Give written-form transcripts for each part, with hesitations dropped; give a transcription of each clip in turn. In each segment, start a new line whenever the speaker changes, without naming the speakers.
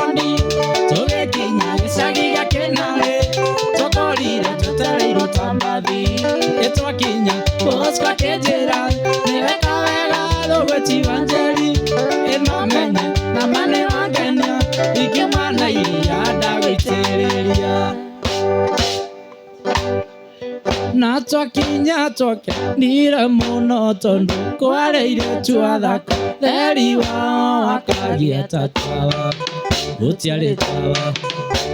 Nairobi tugikinya gicagi gia Kinale tukorire twetereirwo Tambathi twakinya Bosco akinjira niweka wega rũgwĩti wa Njeri ĩno menye na mane wangenia ingiuma na iria ndagũitĩrĩria na twakinya twakenire mũno tondũ kwarĩ airĩtu athaka theri wao wakagia ta tawa gũtiarĩ tawa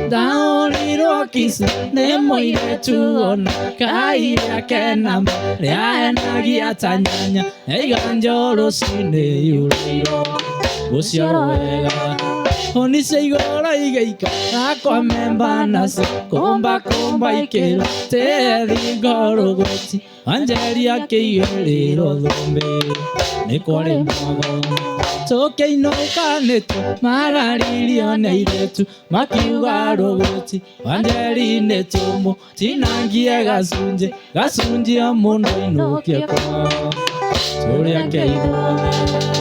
ndaũrirwo kiss nĩ mũirĩtu ona kaire kenamba rĩahenagia ta nyanya eiganjo rũcinĩ yurĩirwo gũciarwo wega honi cia igũrũ igĩika gakwa memba nacio kũmba ikĩrwo tĩthingo rũgwĩti wa Njeri akĩigĩrĩrwo thũmbĩ nĩ kwarĩ mwago tũkĩinũka nĩtũmararirio nĩ airĩtu makiuga rũgwĩti wa Njeri nĩtũmũtinangie gacunjĩ mũno ainũkie kwao tũrĩake ithuothe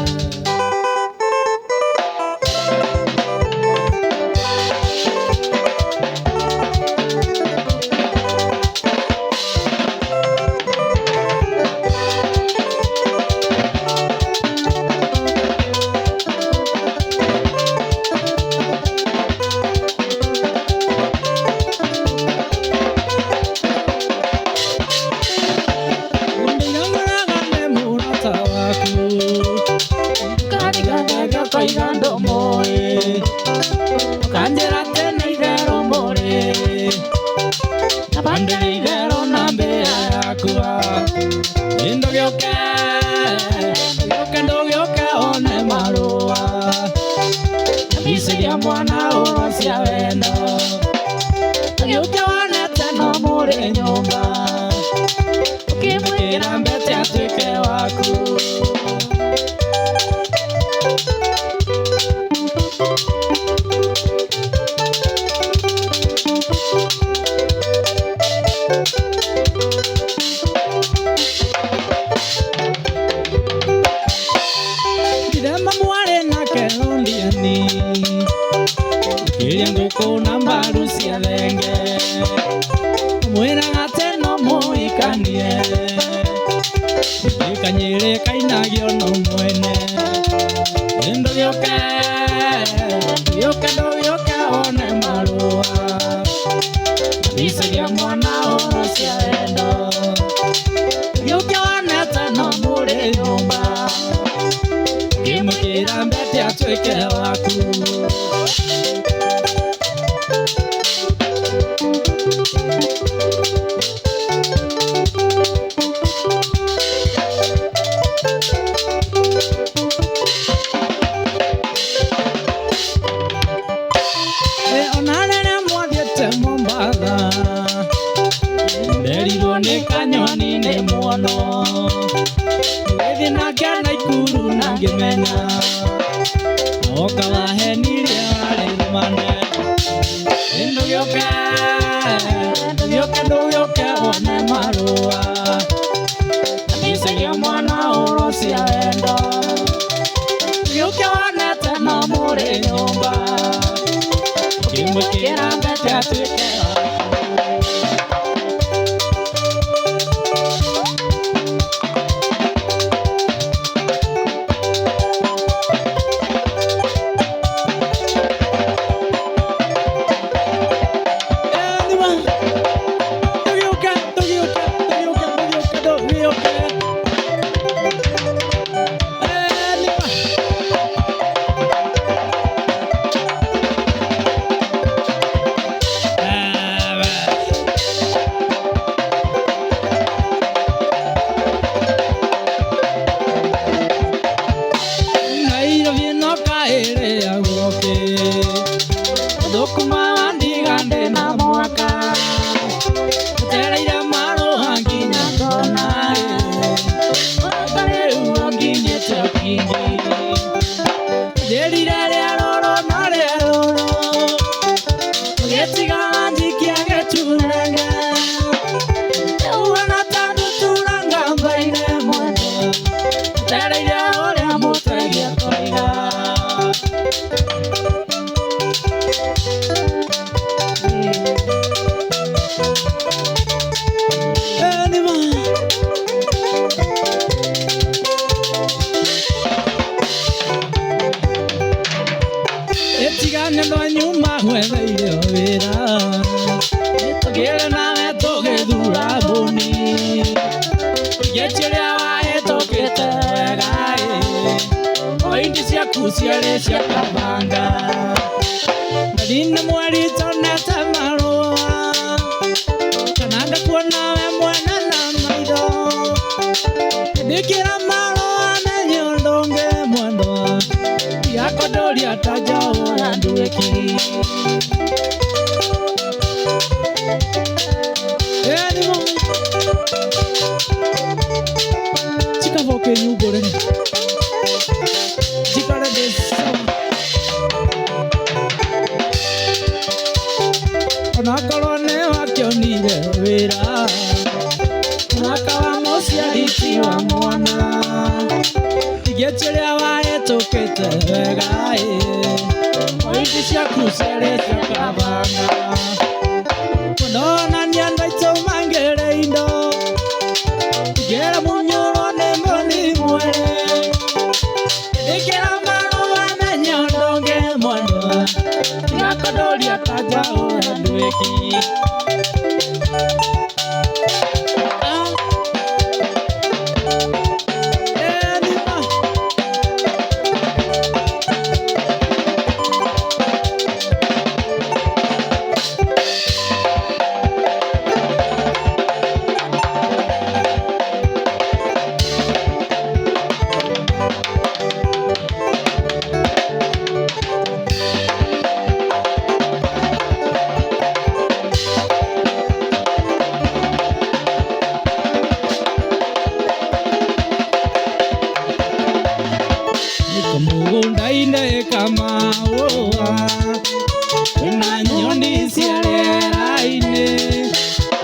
mwana urocia wendo gĩũke wonete no mũrĩ nyũmba ũkĩmwĩkĩra mbete atuĩke waku ndĩrema mwarĩ nake rũndiani ngũkũ na mbaru cia thenge mwĩraga teno mũikanie gĩkanyĩrĩ kainagio no mwene ndũgĩũke one marũa icĩria mwana ũrocia wendo gĩũke wonete no mũrĩ nyũmba ngĩmwĩkĩra mbete atuĩke waku nderirwo nĩ kanyoni nĩ muono gĩthiĩ nake Naikuru na ngĩmenya woka wahenirie warĩ rũmane ndũgĩũke one marũa icĩria mwana ũrocia wendo gĩũke wonete no mũrĩ nyũmba ũkĩmwĩkĩra mbete atuĩke etigane no nyuma wetheire wira tugire nawe tugithura buni yechiria wahetũkĩte wega o indi ciaku ciarĩ cia kabanga ndine mweri tonete marũa kana ngakuona we mwene na maitho ndikĩra marũa menye ũndũ ũngĩ mwendwa yakondoria ta njaũ ya nduĩki chikavoke nyumbũre jikare ndĩsawa onakorwo nĩ wakĩonire wĩra mwaka wa mũciari ti wa mwana igĩtĩrĩa wahĩtũkĩte wega o indi ciaku ciarĩ cia kabanga kũndonania andũ aitũ mangĩrĩ indo ngĩra mũnyũrwo nĩ mbũni mwere ndĩkĩra marũa menye ũndũ ũngĩ mwendwa tigakondoria ta njaũ ya nduĩki mũgũnda-inĩ kamaũa wĩna nyoni cia rĩera-inĩ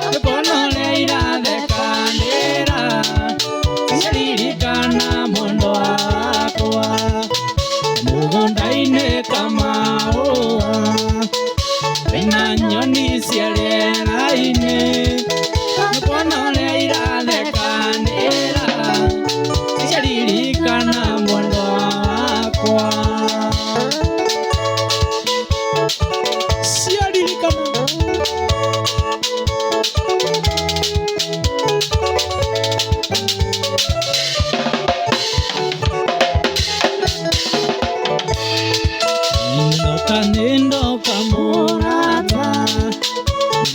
ngĩkona ũrĩa irathekanĩra ciaririkana mwendwa wakwa mũgũnda-inĩ kamaũa wĩna nyoni cia rĩera-inĩ ngĩkona ũrĩa irathekanĩra ciaririkana mwendwa wakwa ciaririkana ndoka mũrata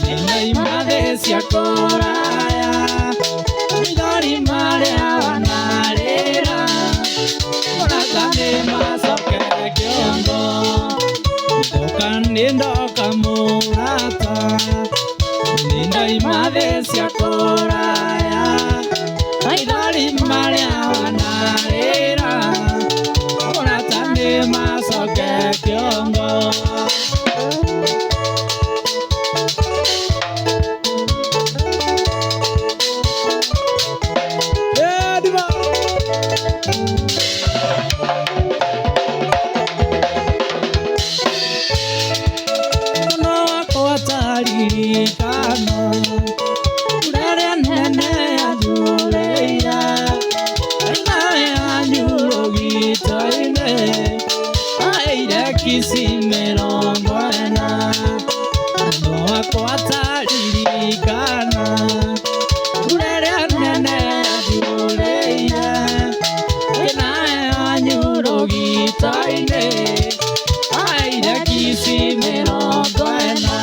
nina imathe cia kũraya mithori marĩa wanarĩra mũrata nĩ macoke kĩongo ndoka mũrata nina imathe cia kũraya mithori marĩa wanarĩra mũrata nĩ macoke kĩongo ririkana urere nene anjureira nawe anyurogitoine aire kisi mĩrongo ĩna no wakwa taririkana urere nene anjureira nawe anyurogitoine aire kisi mĩrongo ĩna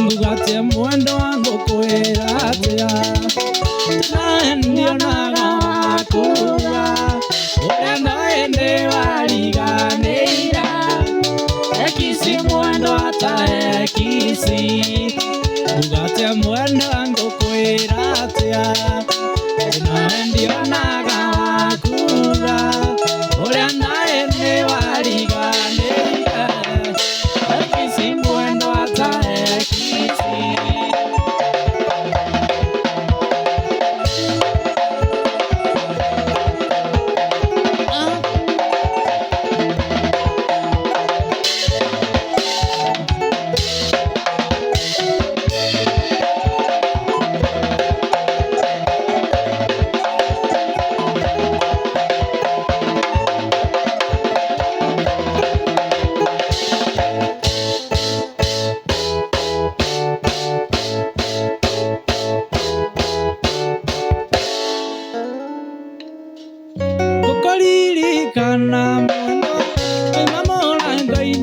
ngugate mwendo wangu kwĩra atĩa nawe ndionaga wakuga ũrĩa nawe nĩ wariganĩira ekisi mwendo ata ekisi ngugate mwendo wangu kwĩra atĩa nawe ndionaga wakuga ũrĩa nawe nĩ wariganĩira ekisi mwendo ata ekisi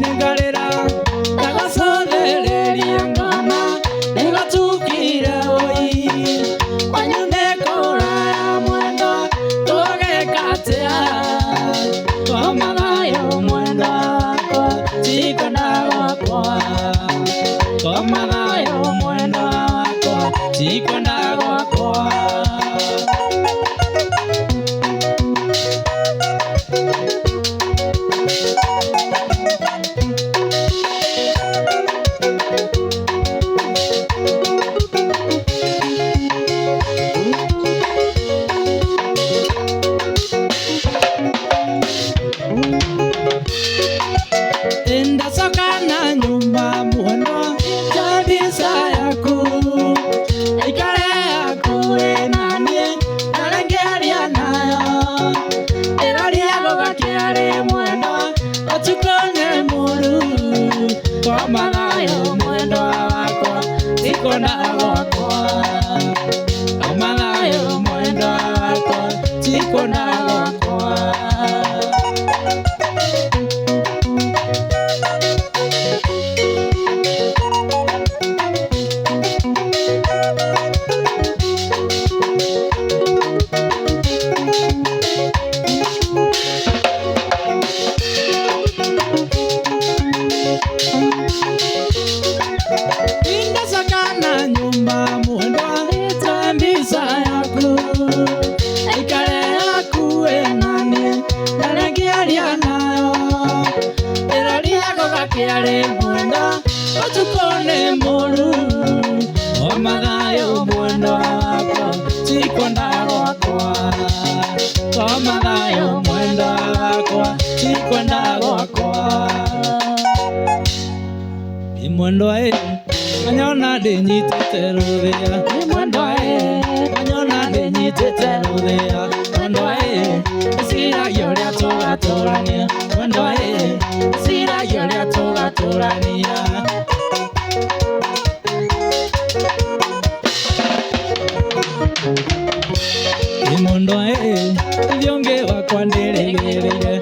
nĩngarĩra ndagacothereria ngona nĩgatukire ũi kwanyu nĩ kũraya mwendwa tũgeka atĩa komathayo mwendwa wakwa tikwenda gwakwa komathayo mwendwa wakwa tikwenda gwakwa ndacoka na nyumba mwendwa jabisa yaku ikare yakuĩ naniĩ narengeria nayo ĩroria gũgakĩarĩ mwendwa ũtukũ nĩ mũru komathayo mwendwa wakwa tikwenda gwakwa komathayo mwendwa wakwa tikwenda gwakwa ndacakana nyumba mwendwa tambisa yaku ikare yakuĩ naniĩ narengeria nayo ĩroria gũgakĩarĩ mwendwa ũtukũ nĩ mũru komathayo mwendwa wakwa tikwenda gwakwa komathayo mwendwa wakwa tikwenda gwakwa mwendwa anyona ndĩnyitĩte rũthĩa mwendwa anyona ndĩnyitĩte rũthĩa mwendwa ĩciragia ũrĩa tũgatũrania mwendwa ĩciragia ũrĩa tũgatũrania mwendwa ithiĩ ũngĩ wakwa ndĩrĩgĩrĩire